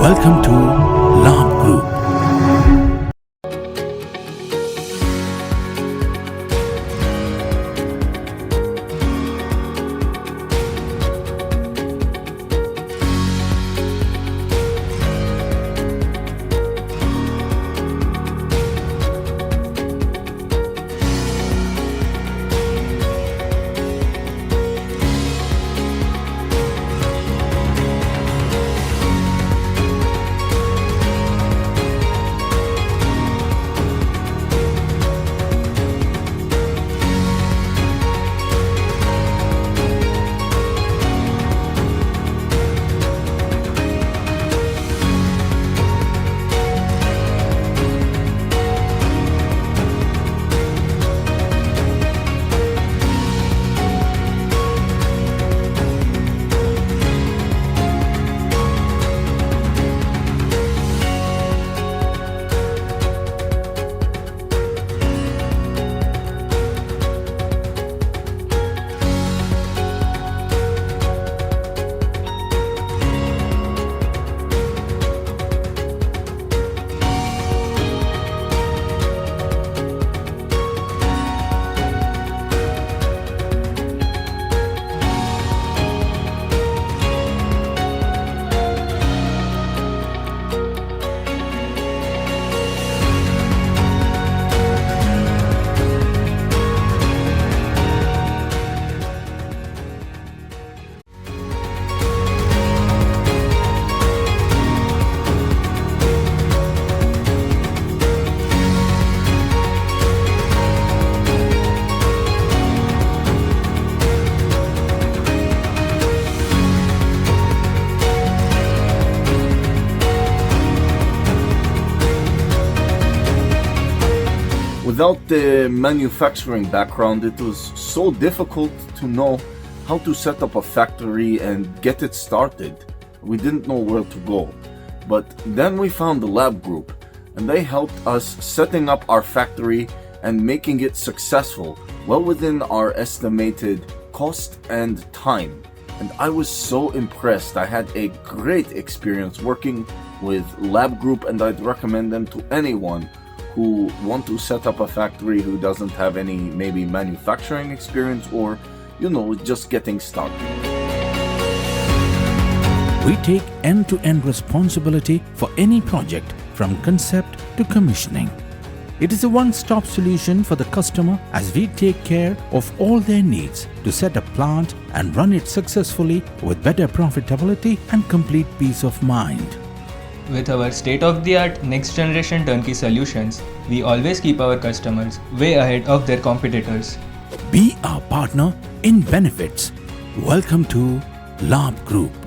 Welcome to Labh Group. Without the manufacturing background, it was so difficult to know how to set up a factory and get it started. We didn't know where to go. But then we found the Labh Group, and they helped us setting up our factory and making it successful, well within our estimated cost and time. And I was so impressed. I had a great experience working with Labh Group, and I'd recommend them to anyone who want to set up a factory who doesn't have any maybe manufacturing experience or, just getting started. We take end-to-end responsibility for any project from concept to commissioning. It is a one-stop solution for the customer as we take care of all their needs to set a plant and run it successfully with better profitability and complete peace of mind. With our state-of-the-art next-generation turnkey solutions, we always keep our customers way ahead of their competitors. Be our partner in benefits. Welcome to Labh Group.